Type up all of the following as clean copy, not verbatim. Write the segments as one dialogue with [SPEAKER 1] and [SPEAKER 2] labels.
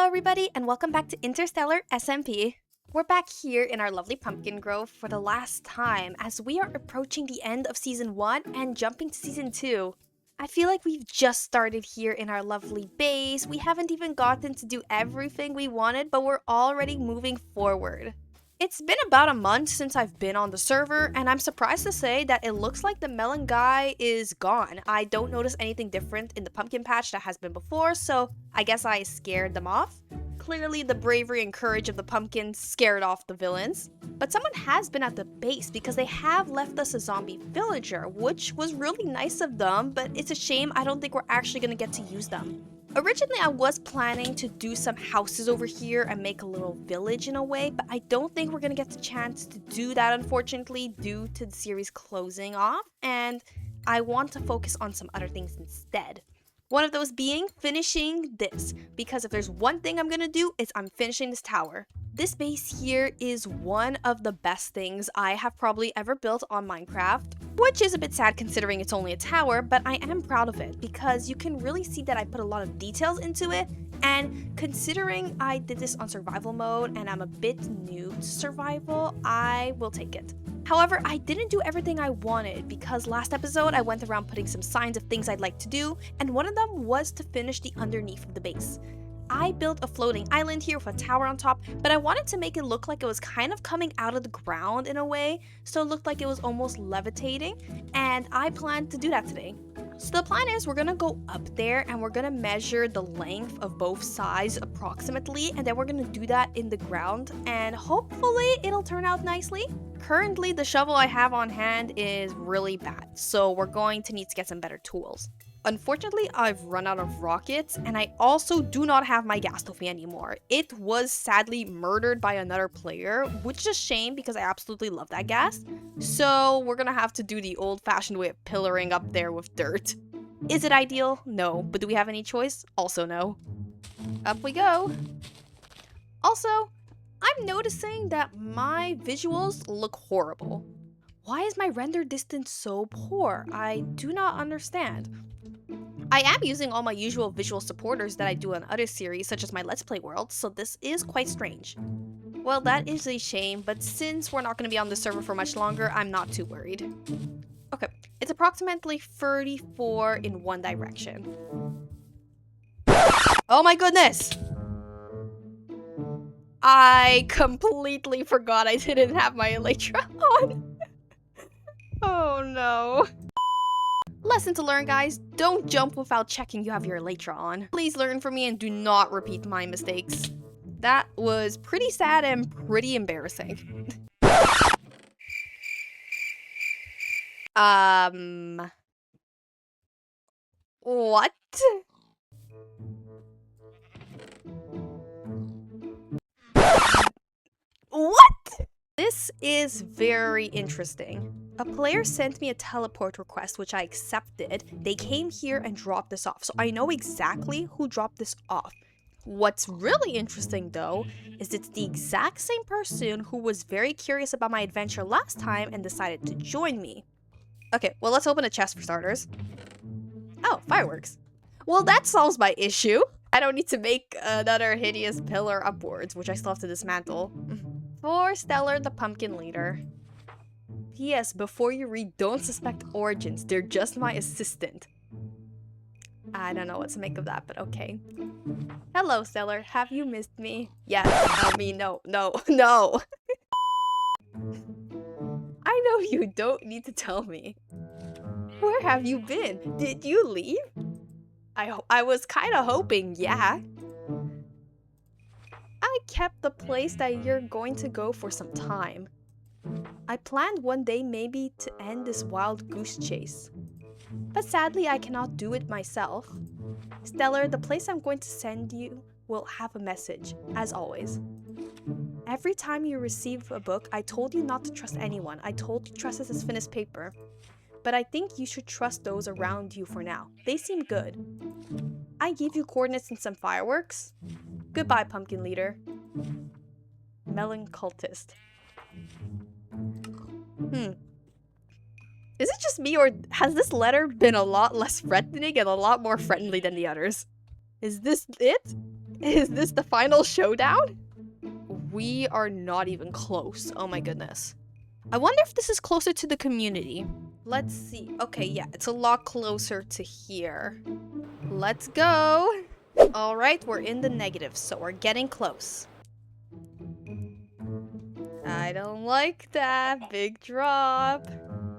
[SPEAKER 1] everybody, and welcome back to Interstellar SMP. We're back here in our lovely pumpkin grove for the last time as we are approaching the end of Season 1 and jumping to Season 2. I feel like we've just started here in our lovely base. We haven't even gotten to do everything we wanted, but we're already moving forward. It's been about a month since I've been on the server, and I'm surprised to say that it looks like the melon guy is gone. I don't notice anything different in the pumpkin patch that has been before, so I guess I scared them off. Clearly, the bravery and courage of the pumpkins scared off the villains. But someone has been at the base because they have left us a zombie villager, which was really nice of them, but it's a shame I don't think we're actually gonna get to use them. Originally, I was planning to do some houses over here and make a little village in a way, but I don't think we're gonna get the chance to do that, unfortunately, due to the series closing off, and I want to focus on some other things instead. One of those being finishing this, because if there's one thing I'm gonna do, is I'm finishing this tower. This base here is one of the best things I have probably ever built on Minecraft, which is a bit sad considering it's only a tower, but I am proud of it because you can really see that I put a lot of details into it, and considering I did this on survival mode and I'm a bit new to survival, I will take it. However, I didn't do everything I wanted because last episode I went around putting some signs of things I'd like to do, and one of them was to finish the underneath of the base. I built a floating island here with a tower on top, but I wanted to make it look like it was kind of coming out of the ground in a way, so it looked like it was almost levitating, and I planned to do that today. So the plan is we're gonna go up there and we're gonna measure the length of both sides approximately, and then we're gonna do that in the ground, and hopefully it'll turn out nicely. Currently, the shovel I have on hand is really bad, so we're going to need to get some better tools. Unfortunately, I've run out of rockets, and I also do not have my gas stove anymore. It was sadly murdered by another player, which is a shame because I absolutely love that gas. So we're gonna have to do the old-fashioned way of pillaring up there with dirt. Is it ideal? No. But do we have any choice? Also no. Up we go. Also, I'm noticing that my visuals look horrible. Why is my render distance so poor? I do not understand. I am using all my usual visual supporters that I do on other series, such as my Let's Play world, so this is quite strange. Well, that is a shame, but since we're not going to be on the server for much longer, I'm not too worried. Okay, it's approximately 34 in one direction. Oh my goodness! I completely forgot I didn't have my elytra on. Oh no. Lesson to learn, guys. Don't jump without checking you have your elytra on. Please learn from me and do not repeat my mistakes. That was pretty sad and pretty embarrassing. What? What? This is very interesting. A player sent me a teleport request, which I accepted. They came here and dropped this off, so I know exactly who dropped this off. What's really interesting, though, is it's the exact same person who was very curious about my adventure last time and decided to join me. Okay, well, let's open a chest for starters. Oh, fireworks. Well, that solves my issue. I don't need to make another hideous pillar upwards, which I still have to dismantle. For Stellar, the pumpkin leader. P.S. Before you read, don't suspect origins. They're just my assistant. I don't know what to make of that, but okay. Hello, Stellar. Have you missed me? Yes. I mean, no. I know you don't need to tell me. Where have you been? Did you leave? I was kind of hoping, yeah. I kept the place that you're going to go for some time. I planned one day maybe to end this wild goose chase. But sadly, I cannot do it myself. Stellar, the place I'm going to send you will have a message, as always. Every time you receive a book, I told you not to trust anyone. I told you trust us as finished paper. But I think you should trust those around you for now. They seem good. I give you coordinates and some fireworks. Goodbye, pumpkin leader. Melon cultist. Is it just me, or has this letter been a lot less threatening and a lot more friendly than the others? Is this it? Is this the final showdown? We are not even close. Oh my goodness. I wonder if this is closer to the community. Let's see. Okay, yeah, it's a lot closer to here. Let's go. All right, we're in the negative, so we're getting close. I don't like that. Big drop.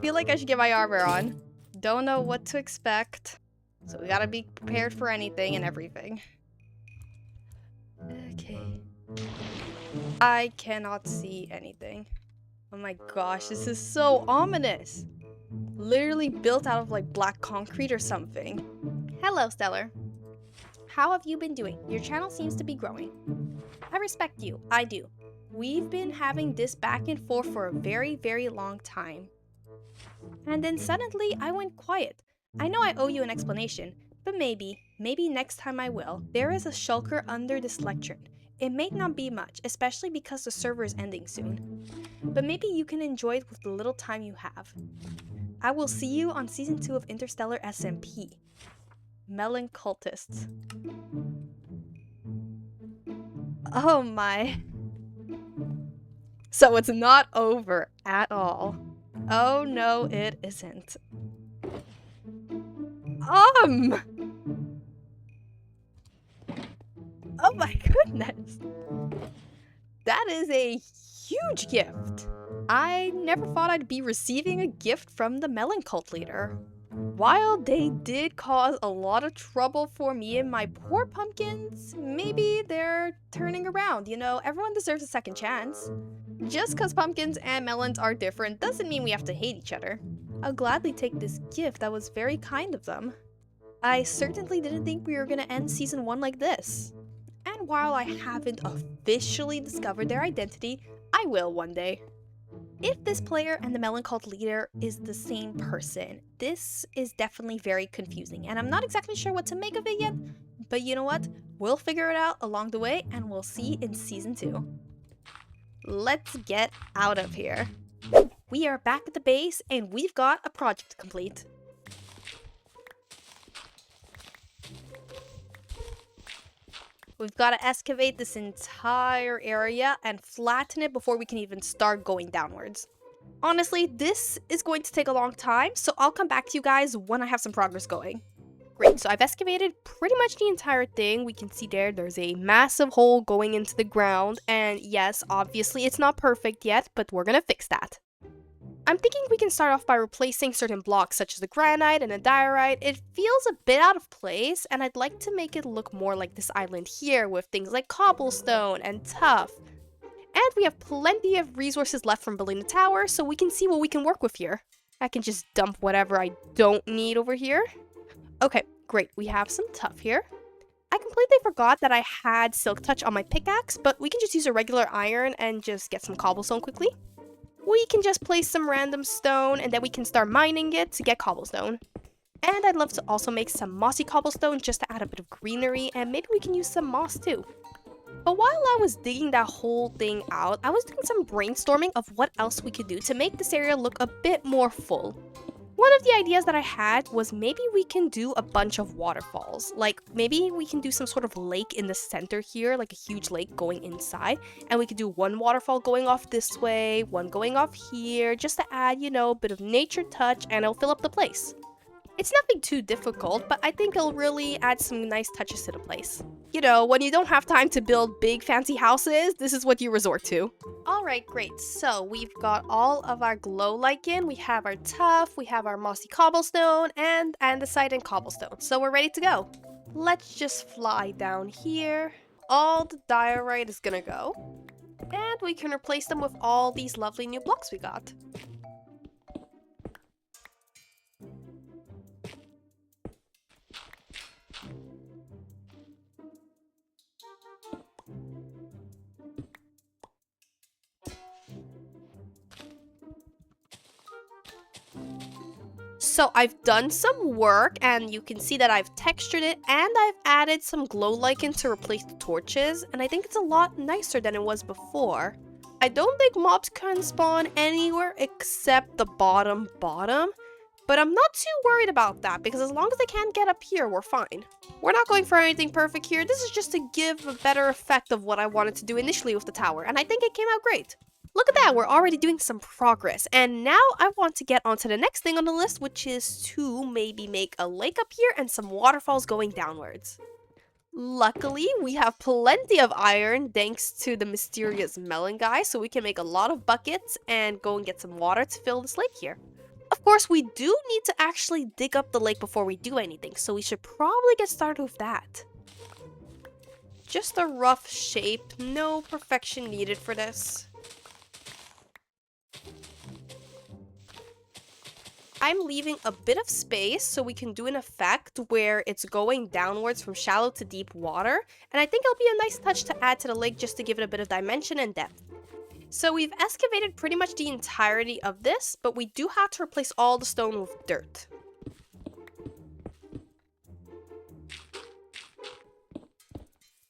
[SPEAKER 1] Feel like I should get my armor on. Don't know what to expect. So we gotta be prepared for anything and everything. Okay. I cannot see anything. Oh my gosh, this is so ominous. Literally built out of like black concrete or something. Hello, Stellar. How have you been doing? Your channel seems to be growing. I respect you. I do. We've been having this back and forth for a very, very long time. And then suddenly I went quiet. I know I owe you an explanation, but maybe next time I will. There is a shulker under this lectern. It may not be much, especially because the server is ending soon. But maybe you can enjoy it with the little time you have. I will see you on Season 2 of Interstellar SMP. Melon Cultists. Oh my. So it's not over at all. Oh no, it isn't. Oh my goodness. That is a huge gift. I never thought I'd be receiving a gift from the Melon Cult leader. While they did cause a lot of trouble for me and my poor pumpkins, maybe they're turning around, you know? Everyone deserves a second chance. Just because pumpkins and melons are different doesn't mean we have to hate each other. I'll gladly take this gift. That was very kind of them. I certainly didn't think we were going to end Season 1 like this. And while I haven't officially discovered their identity, I will one day. If this player and the Melon Cult leader is the same person, this is definitely very confusing, and I'm not exactly sure what to make of it yet, but you know what? We'll figure it out along the way, and we'll see in Season 2. Let's get out of here. We are back at the base, and we've got a project to complete. We've got to excavate this entire area and flatten it before we can even start going downwards. Honestly, this is going to take a long time, so I'll come back to you guys when I have some progress going. Great, so I've excavated pretty much the entire thing. We can see there's a massive hole going into the ground, and yes, obviously it's not perfect yet, but we're gonna fix that. I'm thinking we can start off by replacing certain blocks such as the granite and the diorite. It feels a bit out of place, and I'd like to make it look more like this island here with things like cobblestone and tuff. And we have plenty of resources left from building the tower, so we can see what we can work with here. I can just dump whatever I don't need over here. Okay, great. We have some tuff here. I completely forgot that I had silk touch on my pickaxe, but we can just use a regular iron and just get some cobblestone quickly. We can just place some random stone and then we can start mining it to get cobblestone. And I'd love to also make some mossy cobblestone just to add a bit of greenery, and maybe we can use some moss too. But while I was digging that whole thing out, I was doing some brainstorming of what else we could do to make this area look a bit more full. One of the ideas that I had was maybe we can do a bunch of waterfalls. Like maybe we can do some sort of lake in the center here, like a huge lake going inside. And we could do one waterfall going off this way, one going off here, just to add, you know, a bit of nature touch, and it'll fill up the place. It's nothing too difficult, but I think it'll really add some nice touches to the place. You know, when you don't have time to build big fancy houses, this is what you resort to. Alright, great. So we've got all of our glow lichen, we have our tuff, we have our mossy cobblestone, and andesite and cobblestone. So we're ready to go. Let's just fly down here. All the diorite is gonna go. And we can replace them with all these lovely new blocks we got. So I've done some work, and you can see that I've textured it, and I've added some glow lichen to replace the torches, and I think it's a lot nicer than it was before. I don't think mobs can spawn anywhere except the bottom, but But I'm not too worried about that because as long as they can't get up here, we're fine. We're not going for anything perfect here. This is just to give a better effect of what I wanted to do initially with the tower, and I think it came out great. Look at that, we're already doing some progress. And now I want to get onto the next thing on the list, which is to maybe make a lake up here and some waterfalls going downwards. Luckily, we have plenty of iron thanks to the mysterious melon guy, so we can make a lot of buckets and go and get some water to fill this lake here. Of course, we do need to actually dig up the lake before we do anything, so we should probably get started with that. Just a rough shape, no perfection needed for this. I'm leaving a bit of space so we can do an effect where it's going downwards from shallow to deep water, and I think it'll be a nice touch to add to the lake just to give it a bit of dimension and depth. So we've excavated pretty much the entirety of this, but we do have to replace all the stone with dirt.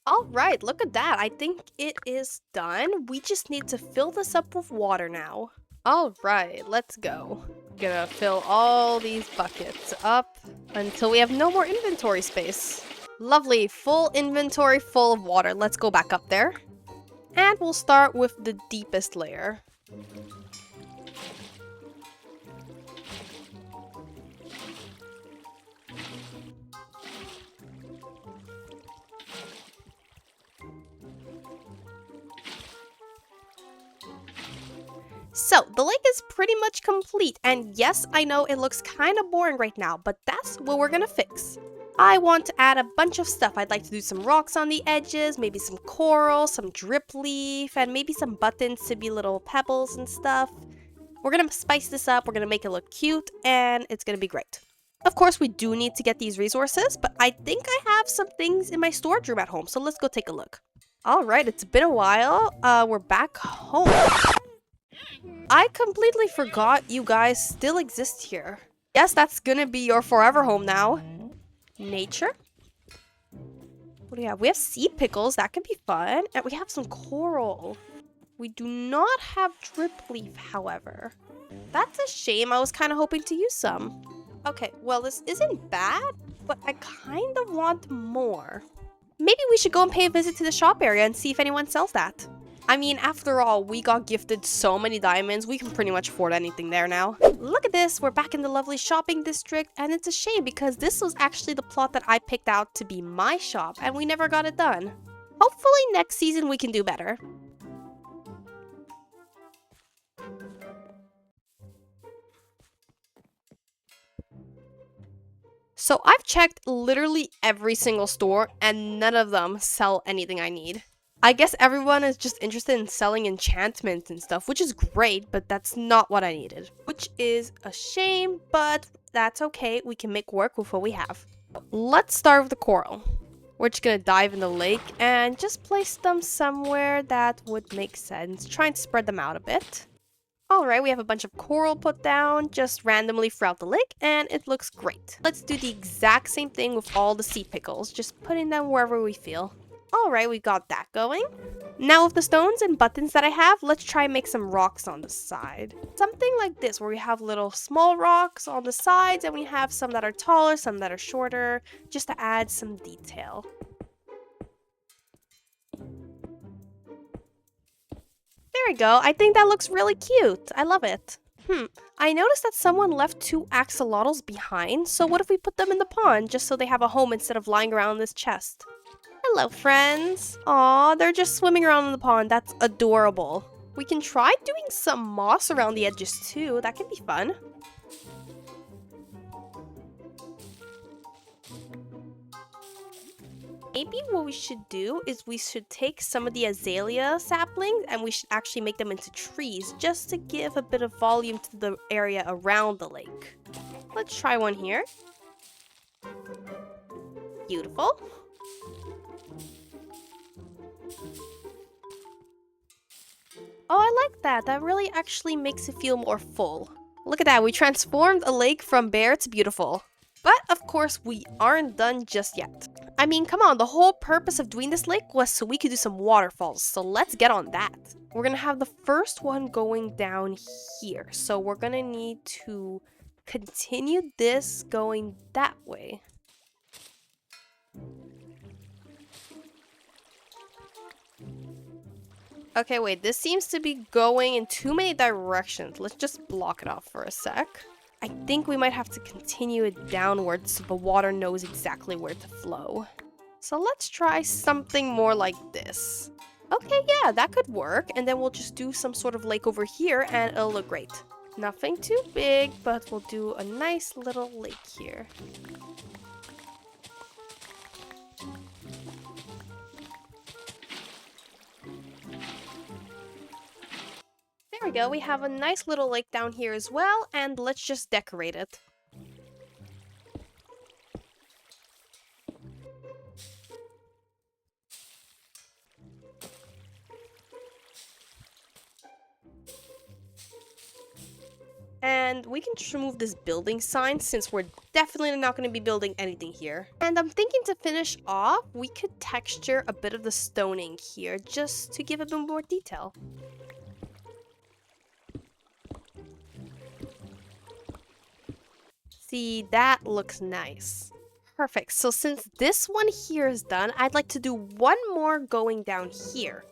[SPEAKER 1] Alright, look at that. I think it is done. We just need to fill this up with water now. Alright, let's go. Gonna fill all these buckets up until we have no more inventory space. Lovely, full inventory full of water. Let's go back up there. And we'll start with the deepest layer. So, the lake is pretty much complete, and yes, I know it looks kind of boring right now, but that's what we're gonna fix. I want to add a bunch of stuff. I'd like to do some rocks on the edges, maybe some coral, some drip leaf, and maybe some buttons to be little pebbles and stuff. We're gonna spice this up, we're gonna make it look cute, and it's gonna be great. Of course, we do need to get these resources, but I think I have some things in my storage room at home, so let's go take a look. Alright, it's been a while. We're back home. I completely forgot you guys still exist here. Yes, that's gonna be your forever home now. Nature. What do we have? We have sea pickles. That can be fun. And we have some coral. We do not have drip leaf, however. That's a shame. I was kind of hoping to use some. Okay, well, this isn't bad, but I kind of want more. Maybe we should go and pay a visit to the shop area and see if anyone sells that. I mean, after all, we got gifted so many diamonds, we can pretty much afford anything there now. Look at this, we're back in the lovely shopping district, and it's a shame because this was actually the plot that I picked out to be my shop, and we never got it done. Hopefully next season we can do better. So I've checked literally every single store, and none of them sell anything I need. I guess everyone is just interested in selling enchantments and stuff, which is great, but that's not what I needed. Which is a shame, but that's okay. We can make work with what we have. Let's start with the coral. We're just gonna dive in the lake and just place them somewhere that would make sense. Try and spread them out a bit. Alright, we have a bunch of coral put down just randomly throughout the lake, and it looks great. Let's do the exact same thing with all the sea pickles, just putting them wherever we feel. Alright, we got that going. Now with the stones and buttons that I have, let's try and make some rocks on the side. Something like this, where we have little small rocks on the sides, and we have some that are taller, some that are shorter, just to add some detail. There we go. I think that looks really cute. I love it. I noticed that someone left 2 axolotls behind, so what if we put them in the pond, just so they have a home instead of lying around this chest? Hello, friends. Aw, they're just swimming around in the pond. That's adorable. We can try doing some moss around the edges too. That can be fun. Maybe what we should do is we should take some of the azalea saplings and we should actually make them into trees just to give a bit of volume to the area around the lake. Let's try one here. Beautiful. Oh, I like that. That really actually makes it feel more full. Look at that. We transformed a lake from bare to beautiful. But, of course, we aren't done just yet. I mean, come on. The whole purpose of doing this lake was so we could do some waterfalls. So let's get on that. We're going to have the first one going down here. So we're going to need to continue this going that way. Okay, wait, this seems to be going in too many directions. Let's just block it off for a sec. I think we might have to continue it downwards so the water knows exactly where to flow. So let's try something more like this. Okay, yeah, that could work. And then we'll just do some sort of lake over here and it'll look great. Nothing too big, but we'll do a nice little lake here. There we go, we have a nice little lake down here as well, and let's just decorate it. And we can just remove this building sign since we're definitely not going to be building anything here. And I'm thinking to finish off, we could texture a bit of the stoning here just to give a bit more detail. See, that looks nice. Perfect. So since this one here is done, I'd like to do one more going down here.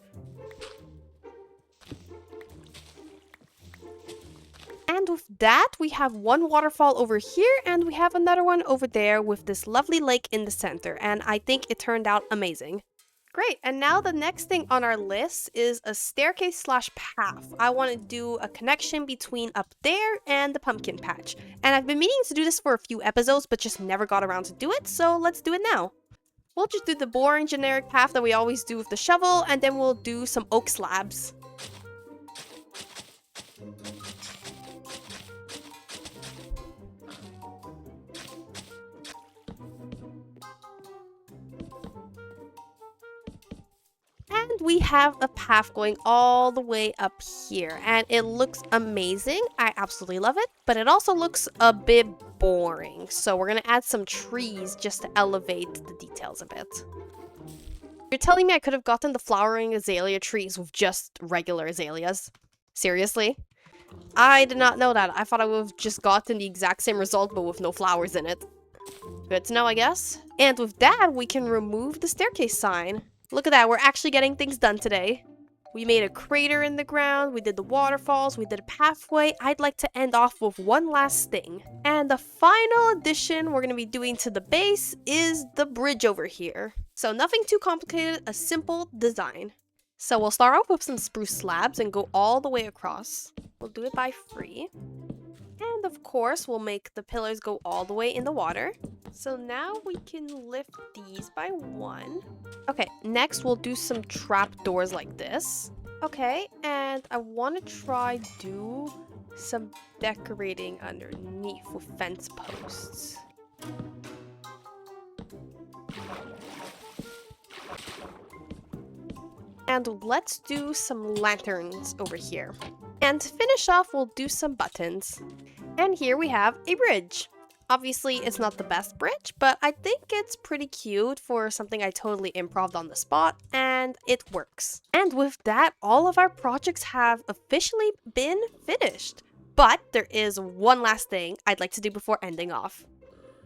[SPEAKER 1] And with that, we have one waterfall over here and we have another one over there with this lovely lake in the center. And I think it turned out amazing. Great, and now the next thing on our list is a staircase slash path. I want to do a connection between up there and the pumpkin patch. And I've been meaning to do this for a few episodes, but just never got around to do it, so let's do it now. We'll just do the boring generic path that we always do with the shovel, and then we'll do some oak slabs. We have a path going all the way up here and it looks amazing. I absolutely love it, but it also looks a bit boring. So we're gonna add some trees just to elevate the details a bit. You're telling me I could have gotten the flowering azalea trees with just regular azaleas? Seriously? I did not know that. I thought I would have just gotten the exact same result but with no flowers in it. Good to know, I guess. And with that, we can remove the staircase sign. Look at that, we're actually getting things done today. We made a crater in the ground, we did the waterfalls, we did a pathway. I'd like to end off with one last thing. And the final addition we're going to be doing to the base is the bridge over here. So nothing too complicated, a simple design. So we'll start off with some spruce slabs and go all the way across. We'll do it by 3. And of course, we'll make the pillars go all the way in the water. So now we can lift these by 1. Okay, next we'll do some trap doors like this. Okay, and I want to try do some decorating underneath with fence posts. And let's do some lanterns over here. And to finish off, we'll do some buttons. And here we have a bridge. Obviously, it's not the best bridge, but I think it's pretty cute for something I totally improv'd on the spot, and it works. And with that, all of our projects have officially been finished. But there is one last thing I'd like to do before ending off.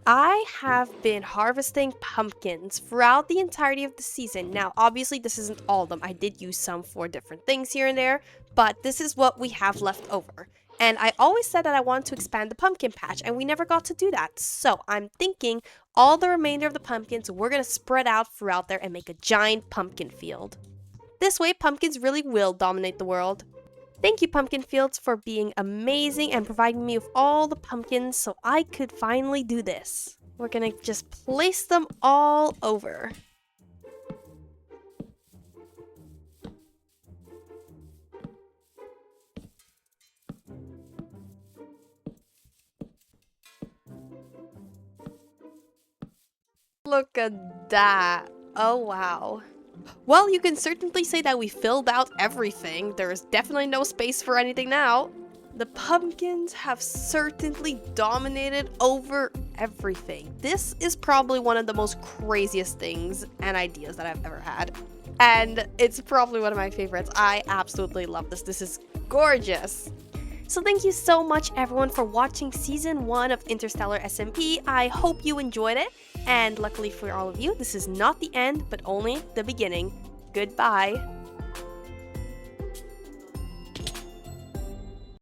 [SPEAKER 1] I have been harvesting pumpkins throughout the entirety of the season. Now, obviously, this isn't all of them. I did use some for different things here and there, but this is what we have left over. And I always said that I wanted to expand the pumpkin patch, and we never got to do that. So I'm thinking all the remainder of the pumpkins, we're going to spread out throughout there and make a giant pumpkin field. This way, pumpkins really will dominate the world. Thank you, Pumpkin Fields, for being amazing and providing me with all the pumpkins so I could finally do this. We're gonna just place them all over. Look at that. Oh, wow. Well, you can certainly say that we filled out everything. There is definitely no space for anything now. The pumpkins have certainly dominated over everything. This is probably one of the most craziest things and ideas that I've ever had. And it's probably one of my favorites. I absolutely love this. This is gorgeous. So thank you so much everyone for watching Season 1 of Interstellar SMP. I hope you enjoyed it, and luckily for all of you, this is not the end, but only the beginning. Goodbye!